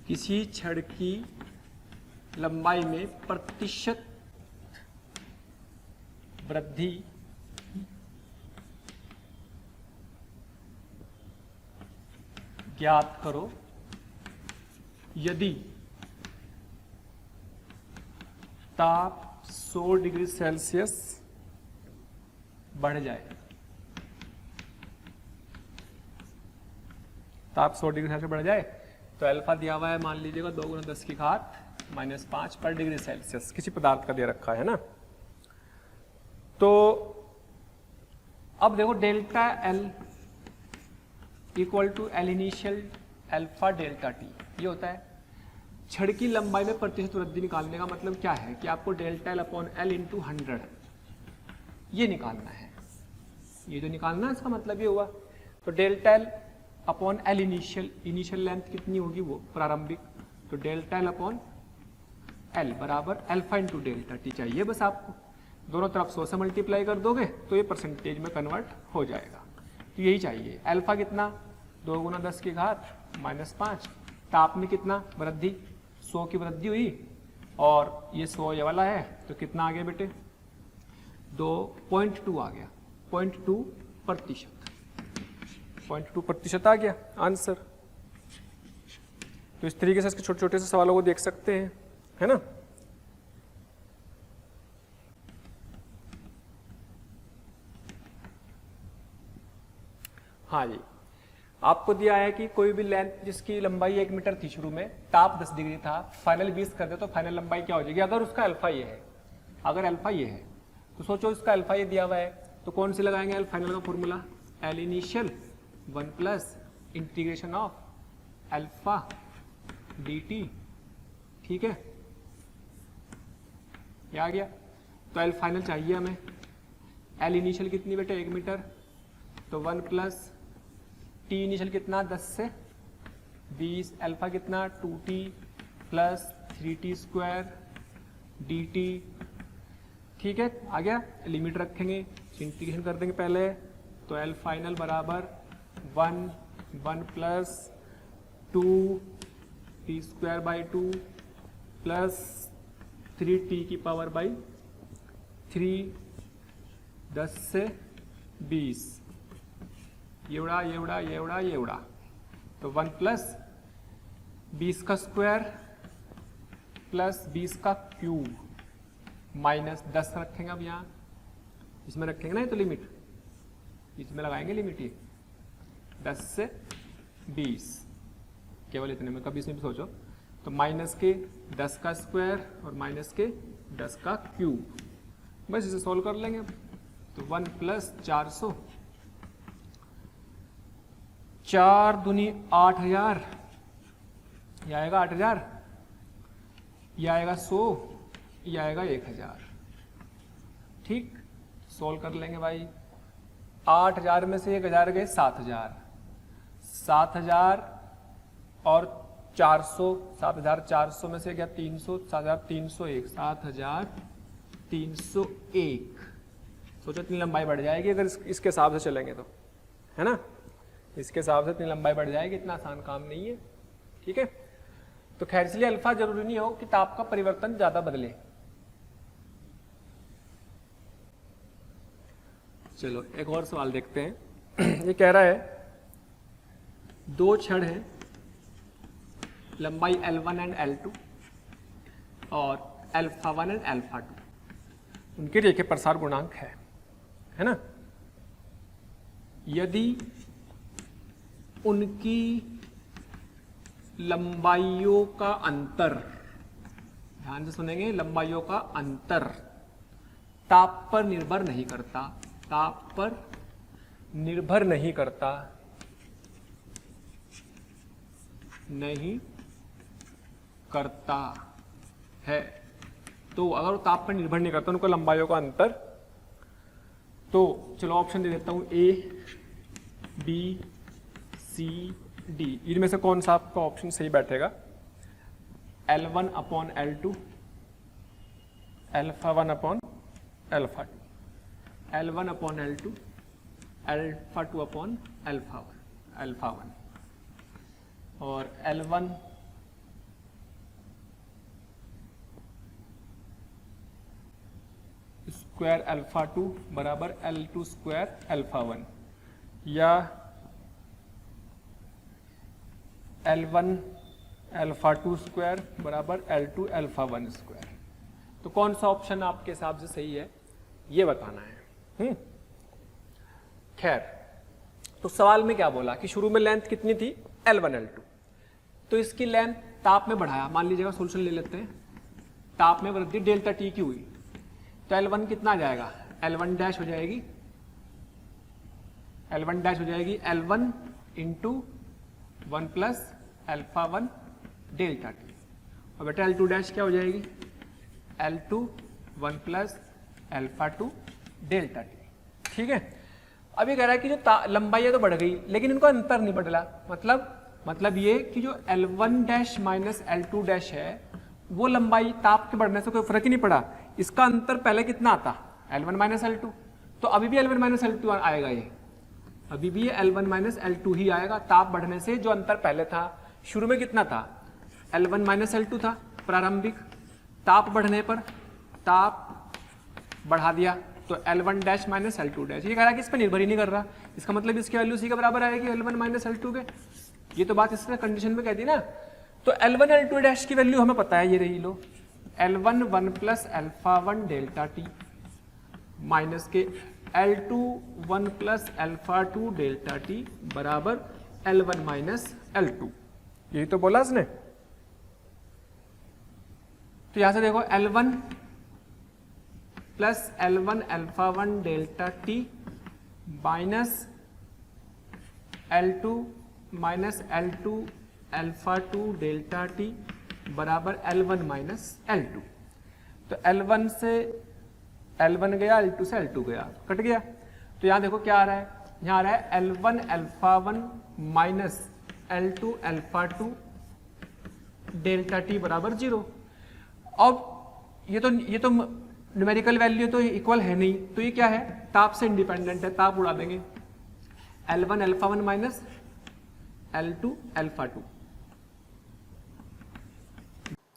A: किसी छड़ की लंबाई में प्रतिशत वृद्धि ज्ञात करो यदि ताप 100 डिग्री सेल्सियस बढ़ जाए। ताप 100 डिग्री सेल्सियस बढ़ जाए तो अल्फा दिया हुआ है, मान लीजिएगा 2 × 10⁻⁻5 पर डिग्री सेल्सियस किसी पदार्थ का दे रखा है ना। तो अब देखो delta L equal to L initial alpha delta T, ये होता है छड़ की लंबाई में प्रतिशत वृद्धि निकालने का मतलब क्या है कि आपको delta L upon L into 100 ये निकालना है। ये जो निकालना है इसका मतलब ये हुआ। तो delta L upon L initial length कितनी होगी वो प्रारंभिक, तो डेल्टा एल अपॉन एल बराबर अल्फा इंटू डेल्टा टी चाहिए बस आपको। दोनों तरफ 100 से मल्टीप्लाई कर दोगे तो ये परसेंटेज में कन्वर्ट हो जाएगा। तो यही चाहिए। अल्फा कितना 2 × 10⁻⁻5, ताप में कितना वृद्धि 100 की वृद्धि हुई और ये 100 ये वाला है, तो कितना आ गया बेटे 2.2 आ गया, 0.2% आ गया आंसर। तो इस तरीके से इसके छोटे छोटे से सवालों को देख सकते हैं, है ना। हाँ जी, आपको दिया है कि कोई भी लेंथ जिसकी लंबाई 1 मीटर थी शुरू में, ताप 10 डिग्री था, फाइनल 20 कर दे तो फाइनल लंबाई क्या हो जाएगी? अगर उसका अल्फा ये है, अगर अल्फा ये है तो सोचो इसका अल्फा ये दिया हुआ है, तो कौन सी लगाएंगे एल फाइनल का formula? L initial 1 plus integration of alpha D T. ठीक है, क्या आ गया? तो एल फाइनल चाहिए हमें। एल इनिशियल कितनी बेटे? 1 मीटर, तो 1 प्लस टी इनिशियल कितना? 10 से 20, अल्फा कितना? 2t plus 3t square D T. ठीक है, आ गया। लिमिट रखेंगे, इंटीग्रेशन कर देंगे पहले, तो एल फाइनल बराबर 1 plus 2t square by 2 plus 3t की पावर बाई 3, 10 से 20, ये उड़ा ये उड़ा ये उड़ा ये उड़ा, तो 1 प्लस 20 का स्क्वायर प्लस 20 का क्यूब माइनस 10 रखेंगे। अब यहाँ इसमें रखेंगे ना, ये तो लिमिट इसमें लगाएंगे, लिमिट ये 10 से 20, केवल इतने में, कभी इसमें भी सोचो, तो माइनस के 10 का स्क्वायर और माइनस के 10 का क्यूब, बस इसे सोल्व कर लेंगे। तो 1 प्लस 400, 4 दूनी 8000, यह आएगा 8000, यह आएगा 100, यह आएगा 1000। ठीक, सोल्व कर लेंगे भाई। 8000 में से 1000 गए 7000, 7000 और 400, 7400 में से गया 300, 7301, 7301। सोचो इतनी लंबाई बढ़ जाएगी अगर इसके हिसाब से चलेंगे तो, है ना? इसके हिसाब से इतनी लंबाई बढ़ जाएगी, इतना आसान काम नहीं है। ठीक है, तो खैर इसलिए अल्फा जरूरी नहीं हो कि ताप का परिवर्तन ज्यादा बदले। चलो एक और सवाल देखते हैं। ये कह रहा है 2 छड़ हैं, लंबाई L1 एंड L2 और अल्फा 1 एंड अल्फा 2, उनके रेखे प्रसार गुणांक है ना? यदि उनकी लंबाइयों का अंतर, ध्यान से सुनेंगे, लंबाइयों का अंतर ताप पर निर्भर नहीं करता, ताप पर निर्भर नहीं करता, नहीं करता है, तो अगर वो ताप पर निर्भर नहीं करता उनको लंबाइयों का अंतर, तो चलो ऑप्शन दे देता हूं, ए बी सी डी, इनमें से कौन सा आपका ऑप्शन सही बैठेगा? L1 upon L2, alpha 1 upon alpha 2, L1 upon L2, alpha 2 upon alpha 1, और L1 स्क्वायर अल्फा 2 बराबर L2 स्क्वायर अल्फा 1, या L1 अल्फा 2 स्क्वायर बराबर L2 अल्फा 1 स्क्वायर। तो कौन सा ऑप्शन आपके हिसाब से सही है ये बताना है। खैर, तो सवाल में क्या बोला कि शुरू में लेंथ कितनी थी? L1 L2, तो इसकी लेंथ ताप में बढ़ाया, मान लीजिएगा सोल्यूशन ले लेते हैं, ताप में वृद्धि डेल्टा टी की हुई, तो L1 कितना आ जाएगा? L1 डैश हो जाएगी, L1 डैश हो जाएगी L1 into 1 plus alpha 1 delta T, और बेटा L2 डैश क्या हो जाएगी? L2 1 plus alpha 2 delta T. ठीक है, अब ये कह रहा है कि जो लंबाई तो बढ़ गई लेकिन इनको अंतर नहीं बदला, मतलब ये कि जो L1 dash minus L2 dash है वो लंबाई ताप के बढ़ने से कोई फर्क ही नहीं पड़ा, इसका अंतर पहले कितना आता? L1 माइनस L2, तो अभी भी L1 माइनस L2 आएगा, ये अभी भी ये L1 माइनस L2 ही आएगा। ताप बढ़ने से जो अंतर पहले था, शुरू में कितना था? L1 माइनस L2 था प्रारंभिक, ताप बढ़ने पर ताप बढ़ा दिया तो L1 dash minus L2 dash, ये कह रहा है कि इस पर निर्भर ही नहीं कर रहा, इसका मतलब इसकी वैल्यू सी के बराबर आएगी L1 माइनस L2 के, ये तो बात इसने कंडीशन में कह दी ना। तो L1 L2 डैश की वैल्यू हमें पता है, ये रही लो, L1 1 plus alpha 1 delta T minus के L2 1 plus alpha 2 delta T बराबर L1 माइनस L2, यही तो बोला इसने। तो यहां से देखो L1 plus L1 alpha 1 delta T minus L2 minus L2 alpha 2 delta T बराबर L1 माइनस L2। तो L1 से L1 गया, L2 से L2 गया, कट गया। तो यहां देखो क्या आ रहा है, यहां आ रहा है L1 alpha 1 minus L2 alpha 2 delta T बराबर 0। अब ये तो न्यूमेरिकल वैल्यू तो इक्वल है नहीं, तो ये क्या है, ताप से इंडिपेंडेंट है, ताप उड़ा देंगे। L1 alpha 1 minus L2 alpha 2।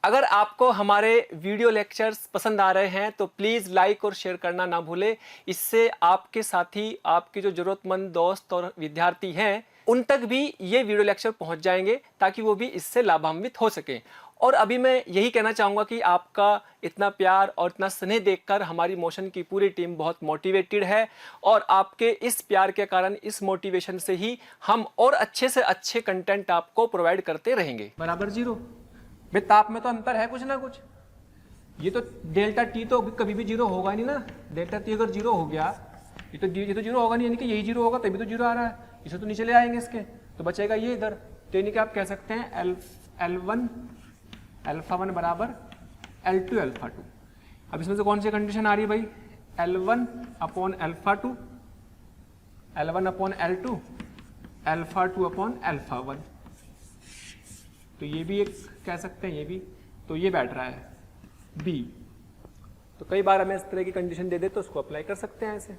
A: अगर आपको हमारे वीडियो लेक्चर्स पसंद आ रहे हैं तो प्लीज़ लाइक और शेयर करना ना भूलें। इससे आपके साथी, आपके जो ज़रूरतमंद दोस्त और विद्यार्थी हैं उन तक भी ये वीडियो लेक्चर पहुंच जाएंगे, ताकि वो भी इससे लाभान्वित हो सकें। और अभी मैं यही कहना चाहूँगा कि आपका इतना प्यार और इतना स्नेह देखकर हमारी मोशन की पूरी टीम बहुत मोटिवेटेड है, और आपके इस प्यार के कारण, इस मोटिवेशन से ही हम और अच्छे से अच्छे कंटेंट आपको प्रोवाइड करते रहेंगे। बराबर 0। भाई ताप में तो अंतर है कुछ ना कुछ, ये तो डेल्टा टी तो कभी भी 0 होगा नहीं ना। डेल्टा टी अगर 0 हो गया, ये तो 0 होगा नहीं, यानी कि यही 0 होगा तभी तो 0 आ रहा है, इसे तो नीचे ले आएंगे इसके, तो बचेगा ये इधर। तो यानी कि आप कह सकते हैं L1 अल्फा 1 बराबर L2 अल्फा 2। अब इसमें से कौन सी कंडीशन आ रही है भाई, L1 upon alpha 2, L1 upon L2, alpha 2 upon alpha 1। तो ये भी एक कह सकते हैं, ये भी, तो ये बैठ रहा है B। तो कई बार हमें इस तरह की कंडीशन दे दे तो उसको अप्लाई कर सकते हैं ऐसे।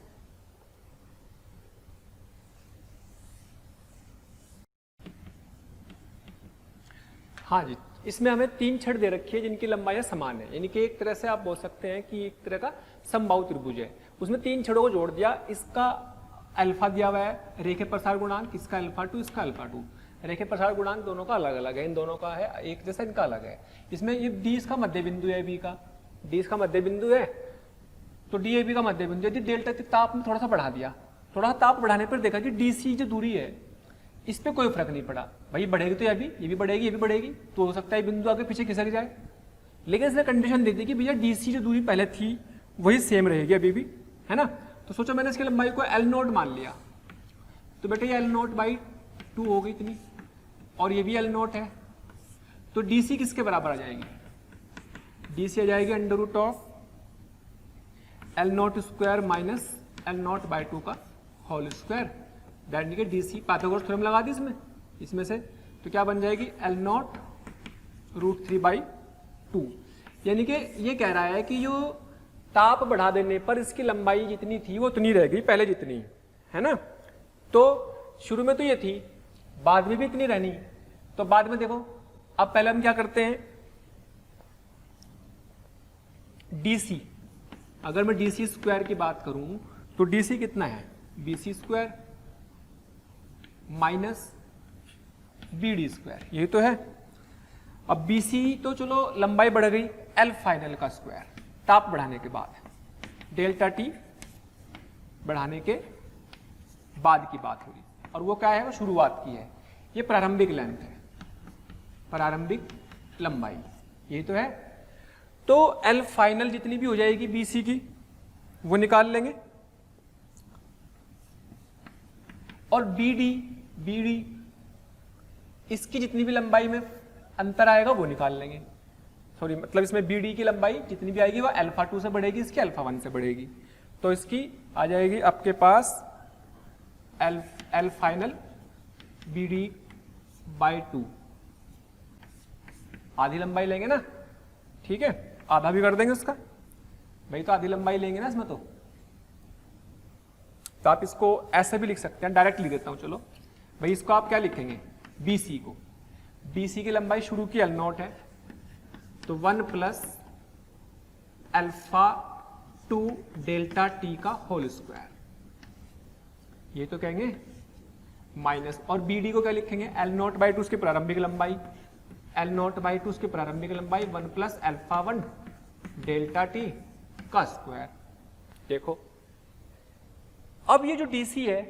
A: हाँ जी, इसमें हमें 3 छड़ दे रखी है जिनकी लंबाइयां समान है, यानी कि एक तरह से आप बोल सकते हैं कि एक तरह का समबाहु त्रिभुज है। उसमें 3 छड़ों को जोड़ दिया, इसका अल्फा दिया हुआ है, रेखे प्रसार गुणांक, इसका अल्फा 2, इसका अल्फा 2। रेखे प्रसार गुणांक दोनों का अलग अलग है, इन दोनों का है एक जैसा, इनका अलग है। इसमें ये डी इसका मध्य बिंदु है, बी का डी इसका मध्य बिंदु है, तो डी ए बी का मध्य बिंदु। यदि डेल्टा ताप में थोड़ा सा बढ़ा दिया, थोड़ा सा ताप बढ़ाने पर देखा कि डी सी जो दूरी है इस पर कोई फर्क नहीं पड़ा, भाई बढ़ेगी तो ये भी बढ़ेगी, ये भी बढ़ेगी, तो हो सकता है बिंदु आगे पीछे खिसक जाए। लेकिन इसने कंडीशन दे दी कि भैया डी सी जो दूरी पहले थी वही सेम रहेगी अभी भी, है ना। तो सोचो मैंने इसकी लंबाई को L नोट मान लिया, तो बेटे ये L नोट बाई 2 हो गई इतनी, और ये भी L नोट है, तो डी सी किसके बराबर आ जाएगी, डी सी आ जाएगी under root of L naught square minus L naught by 2 का होल स्क्वायर। दैट कि डी सी पाइथागोरस थ्योरम लगा दी इसमें से, तो क्या बन जाएगी L नोट रूट 3 बाई 2। यानी कि ये कह रहा है कि जो ताप बढ़ा देने पर इसकी लंबाई जितनी थी वो उतनी रह गई पहले जितनी, है ना। तो शुरू में तो ये थी, बाद में भी इतनी रहनी, तो बाद में देखो, अब पहले हम क्या करते हैं, डीसी, अगर मैं डीसी स्क्वायर की बात करूं तो डीसी कितना है, BC square minus BD square, यही तो है। अब बीसी तो चलो लंबाई बढ़ गई, एल फाइनल का स्क्वायर ताप बढ़ाने के बाद, डेल्टा टी बढ़ाने के बाद की बात हो रही, और वो क्या है, वो शुरुआत की है, ये प्रारंभिक लेंथ है, प्रारंभिक लंबाई, यही तो है। तो एल फाइनल जितनी भी हो जाएगी बीसी की वो निकाल लेंगे, और बीडी इसकी जितनी भी लंबाई में अंतर आएगा वो निकाल लेंगे। सॉरी, मतलब इसमें बीडी की लंबाई जितनी भी आएगी वो अल्फा 2 से बढ़ेगी, इसकी अल्फा 1 से बढ़ेगी, तो इसकी आ जाएगी आपके पास एल फाइनल बीडी बाई 2, आधी लंबाई लेंगे ना, ठीक है, आधा भी कर देंगे उसका, भाई तो आधी लंबाई लेंगे ना इसमें, तो आप इसको ऐसे भी लिख सकते हैं, डायरेक्ट लिख देता हूं, चलो भाई इसको आप क्या लिखेंगे, बीसी को, बीसी की लंबाई शुरू की एल नॉट है, तो 1 प्लस अल्फा 2 डेल्टा टी का होल स्क्वायर, ये तो कहेंगे माइनस, और बीडी को क्या लिखेंगे, एल नॉट बाई 2 उसकी प्रारंभिक लंबाई, एल नॉट बाई 2 उसकी प्रारंभिक लंबाई 1 प्लस अल्फा 1 डेल्टा टी का स्क्वायर। देखो अब ये जो डीसी है,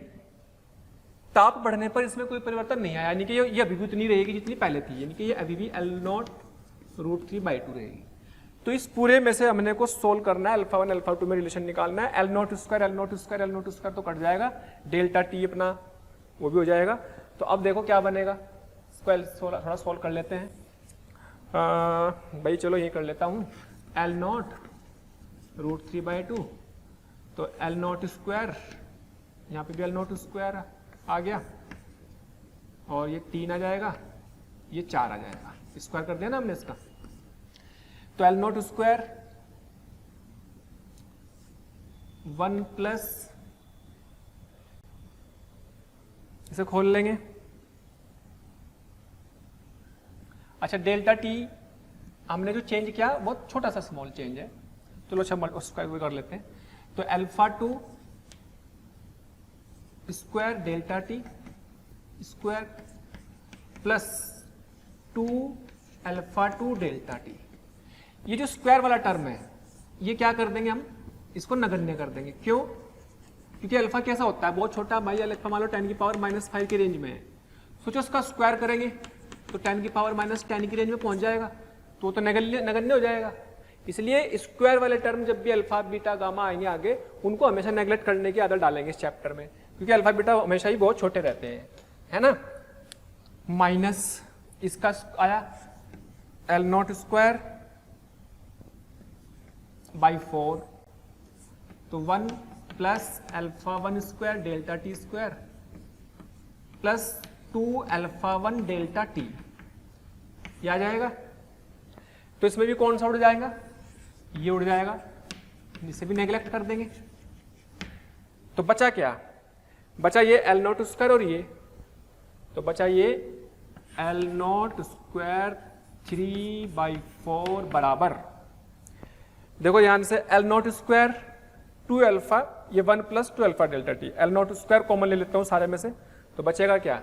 A: ताप बढ़ने पर इसमें कोई परिवर्तन नहीं आया, यानी कि ये अभी भी उतनी रहेगी जितनी पहले थी, यानी कि ये अभी भी L0√3/2 रहेगी। तो इस पूरे में से हमने को सोल्व करना है, अल्फा 1 अल्फा 2 में रिलेशन निकालना है। L0² तो कट जाएगा, डेल्टा टी अपना वो भी हो जाएगा। तो अब देखो क्या बनेगा, थोड़ा सोल्व कर लेते हैं। भाई चलो ये कर लेता हूँ, L0√3/2, तो L0², यहाँ पे भी L0² आ गया, और ये 3 आ जाएगा, ये 4 आ जाएगा, स्क्वायर कर दिया ना हमने इसका। तो L0² 1 प्लस, इसे खोल लेंगे। अच्छा, डेल्टा टी हमने जो चेंज किया बहुत छोटा सा स्मॉल चेंज है, चलो अच्छा उसका भी कर लेते हैं। तो α2² delta T square plus 2α2 delta T. ये जो स्क्वायर वाला टर्म है ये क्या कर देंगे हम, इसको नगण्य कर देंगे। क्यों? क्योंकि अल्फा कैसा होता है, बहुत छोटा। भाई अल्फा मान लो 10⁻⁻5 की रेंज में है, सोचो उसका स्क्वायर करेंगे तो 10⁻⁻10 की रेंज में पहुंच जाएगा, तो वो तो नगण्य हो जाएगा। इसलिए स्क्वायर वाले टर्म जब भी अल्फा बीटा गामा आएंगे आगे, उनको हमेशा नेग्लेक्ट करने की आदत डालेंगे इस चैप्टर में, क्योंकि अल्फा बीटा हमेशा ही बहुत छोटे रहते हैं, है ना। माइनस इसका आया L0²/4, तो 1 plus α1² delta T square plus 2α1 delta T, ये आ जाएगा। तो इसमें भी कौन सा उड़ जाएगा, ये उड़ जाएगा, इसे भी नेग्लेक्ट कर देंगे। तो बचा क्या, बचा ये L0² और ये, तो बचा ये L0² 3/4 बराबर, देखो ध्यान से, L0² 2α, ये 1 plus 2α delta T. L0² common ले लेता हूं सारे में से, तो बचेगा क्या,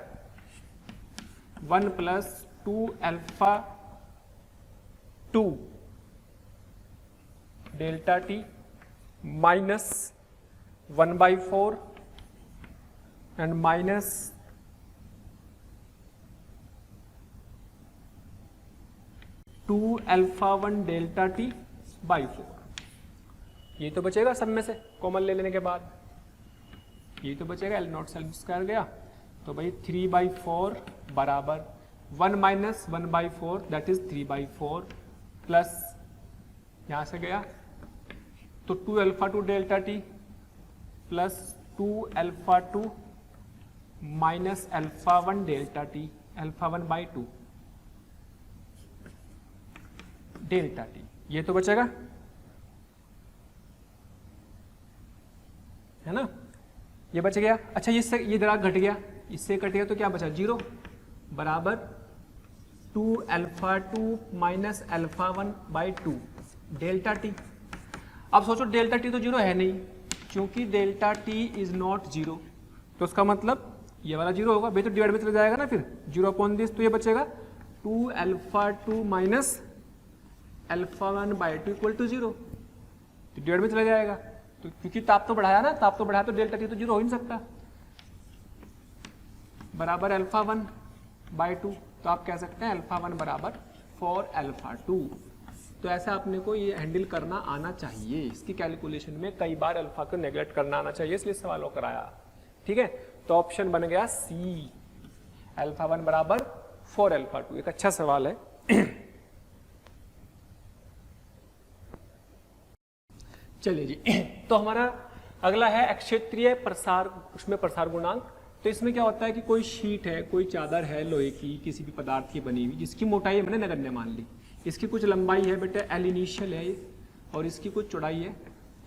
A: 1 plus 2α2 delta T minus 1/4 and minus 2α1 delta T by 4। ये तो बचेगा सब में से कॉमन ले लेने के बाद, ये तो बचेगा L0² गया, तो भाई 3/4 बराबर 1 माइनस 1/4 दैट इज 3/4 प्लस यहां से गया तो 2α2 delta T plus 2α2 minus α1 delta T, α1/2 delta T, ये तो बचेगा, है ना, ये बच गया। अच्छा, ये जरा घट गया, इससे कट गया तो क्या बचा, 0 बराबर 2α2 माइनस α1/2 डेल्टा टी। अब सोचो डेल्टा टी तो 0 है नहीं, क्योंकि डेल्टा टी इज नॉट 0, तो उसका मतलब ये वाला 0 होगा, भाई तो डिवाइड में चला जाएगा ना फिर 0/this, तो ये बचेगा 2α2 माइनस α1/2 इक्वल टू 0, तो डिवाइड में चला जाएगा। तो क्योंकि ताप तो बढ़ाया ना, ताप तो बढ़ाया तो डेल्टा टी तो 0 हो ही नहीं सकता, बराबर α1/2, तो आप कह सकते हैं α1 बराबर 4α2। तो ऐसा अपने को ये हैंडल करना आना चाहिए, इसकी कैलकुलेशन में कई बार अल्फा को नेग्लेक्ट करना आना चाहिए, इसलिए सवालों कराया। ठीक है, तो ऑप्शन बन गया सी, α1 बराबर 4α2, एक अच्छा सवाल है। चलिए जी, तो हमारा अगला है अक्षेत्रीय प्रसार, उसमें प्रसार गुणांक। तो इसमें क्या होता है कि कोई शीट है, कोई चादर है लोहे की, किसी भी पदार्थ की बनी हुई, जिसकी मोटाई मैंने नगण्य मान ली, इसकी कुछ लंबाई है बेटे L इनिशियल है और इसकी कुछ चौड़ाई है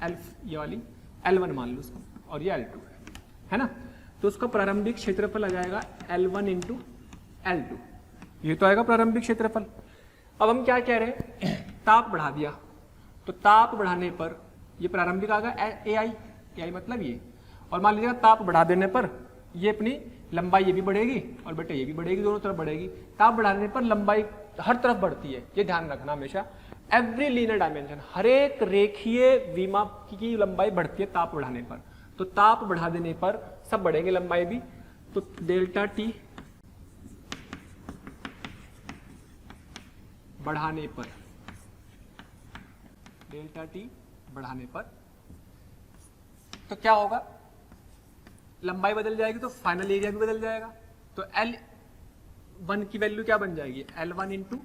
A: L, ये वाली L1 मान लो उसको, और ये L2 है ना। तो उसका प्रारंभिक क्षेत्रफल आ जाएगा L1 इंटू L2, ये तो आएगा प्रारंभिक क्षेत्रफल। अब हम क्या कह रहे हैं, ताप बढ़ा दिया, तो ताप बढ़ाने पर ये प्रारंभिक आ गया AI मतलब ये, और मान लीजिएगा ताप बढ़ा देने पर ये अपनी लंबाई ये भी बढ़ेगी और बेटे ये भी बढ़ेगी, दोनों तरफ बढ़ेगी। ताप बढ़ाने पर लंबाई हर तरफ बढ़ती है, ये ध्यान रखना हमेशा। एवरी लीनियर डायमेंशन, हर एक रेखीय विमा की लंबाई बढ़ती है ताप बढ़ाने पर। तो ताप बढ़ा देने पर सब बढ़ेंगे, लंबाई भी। तो डेल्टा टी बढ़ाने पर, डेल्टा टी बढ़ाने पर तो क्या होगा, लंबाई बदल जाएगी तो फाइनल एरिया भी बदल जाएगा। तो L1 की वैल्यू क्या बन जाएगी, L1 into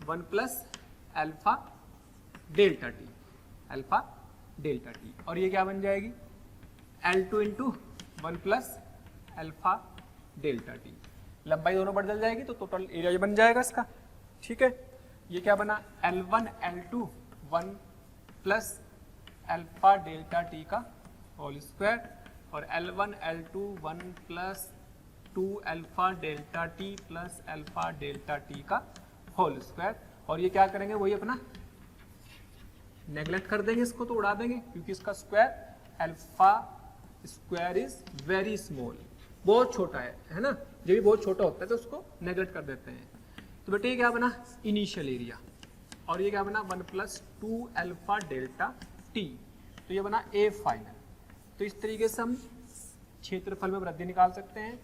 A: 1 plus alpha delta T, alpha delta T. और ये क्या बन जाएगी, L2 into 1 plus alpha delta T. लंबाई दोनों बदल जाएगी तो टोटल एरिया बन जाएगा इसका। ठीक है, ये क्या बना, L1 L2 1 plus alpha delta T का होल स्क्वायर, और L1 L2 1 plus 2 alpha delta T plus alpha delta T का होल स्क्वायर। और ये क्या करेंगे, वही अपना नेग्लेक्ट कर देंगे, इसको तो उड़ा देंगे, क्योंकि इसका square alpha square is very small, बहुत छोटा है ना। जब भी बहुत छोटा होता है तो उसको नेग्लेक्ट कर देते हैं। तो बेटे ये क्या बना, इनिशियल एरिया, और ये क्या बना 1 प्लस 2 अल्फा डेल्टा टी। तो ये बना ए फाइनल। तो इस तरीके से हम क्षेत्रफल में वृद्धि निकाल सकते हैं।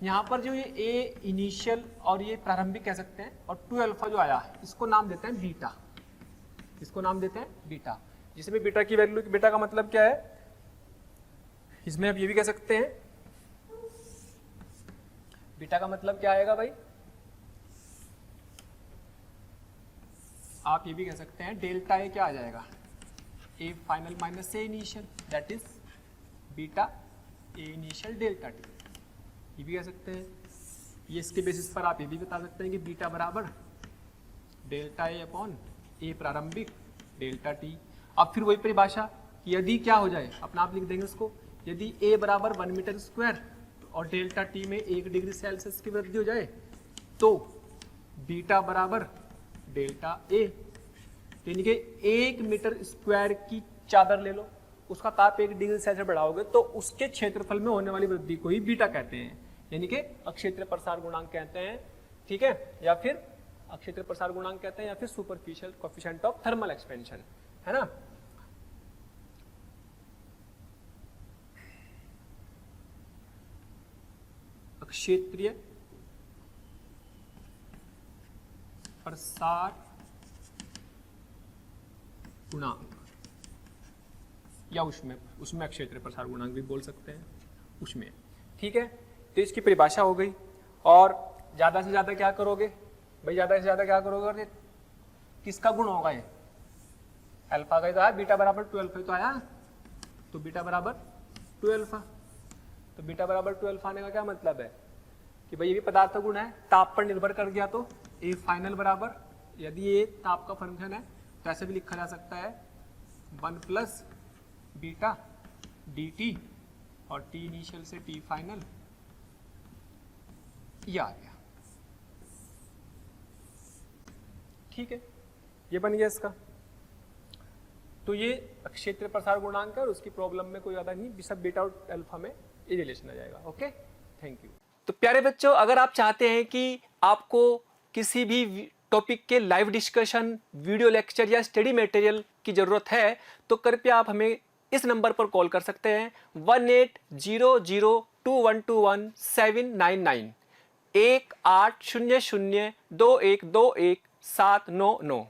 A: यहाँ पर जो ये ए इनिशियल और ये प्रारंभिक कह सकते हैं, और 2 अल्फा जो आया इसको नाम देते हैं बीटा, इसको नाम देते हैं बीटा। जिसमें बीटा की वैल्यू, बीटा का मतलब क्या है, इसमें आप ये भी कह सकते हैं, बीटा का मतलब क्या आएगा भाई, आप ये भी कह सकते हैं डेल्टा ए क्या आ जाएगा, A final minus A initial, that is beta A initial delta T. ये भी कह सकते हैं। ये इसके बेसिस पर आप ये भी बता सकते हैं कि बीटा बराबर डेल्टा ए अपॉन ए प्रारंभिक डेल्टा टी। अब फिर वही परिभाषा कि यदि क्या हो जाए, अपना आप लिख देंगे उसको, यदि ए बराबर 1 मीटर स्क्वायर और डेल्टा टी में 1 डिग्री सेल्सियस की वृद्धि हो जाए तो बीटा बराबर डेल्टा ए। यानी कि 1 मीटर स्क्वायर की चादर ले लो, उसका ताप 1 डिग्री सेल्सियस बढ़ाओगे तो उसके क्षेत्रफल में होने वाली वृद्धि को ही बीटा कहते हैं, यानी कि अक्षेत्र प्रसार गुणांक कहते हैं। ठीक है, या फिर अक्षेत्र प्रसार गुणांक कहते हैं, या फिर superficial coefficient of thermal expansion, है ना। क्षेत्रीय प्रसार गुणांक, या उसमें क्षेत्रीय प्रसार गुणांक भी बोल सकते हैं, उसमें। ठीक है, तो इसकी परिभाषा हो गई। और ज्यादा से ज्यादा क्या करोगे भाई, ज्यादा से ज्यादा क्या करोगे, और किसका गुण होगा, ये अल्फा का ही तो आया, बीटा बराबर 2 अल्फा तो आया, तो बीटा बराबर 2 अल्फा। तो बीटा बराबर 2 अल्फा आने का क्या मतलब है कि भाई ये भी पदार्थ गुण है, ताप पर निर्भर कर गया तो ए फाइनल बराबर, यदि ये ताप का फंक्शन है तो ऐसे भी लिखा जा सकता है 1 प्लस बीटा डी टी, और टी इनिशियल से टी फाइनल, ये आ गया। ठीक है, ये बन गया इसका। तो ये क्षेत्र प्रसार गुणांक है, और उसकी प्रॉब्लम में कोई ज्यादा नहीं, सब बीटा और अल्फा में ये रिलेशन आ जाएगा। Okay, thank you. तो प्यारे बच्चों, अगर आप चाहते हैं कि आपको किसी भी टॉपिक के लाइव डिस्कशन, वीडियो लेक्चर या स्टडी मटेरियल की जरूरत है तो कृपया आप हमें इस नंबर पर कॉल कर सकते हैं 180021217999 180021217999।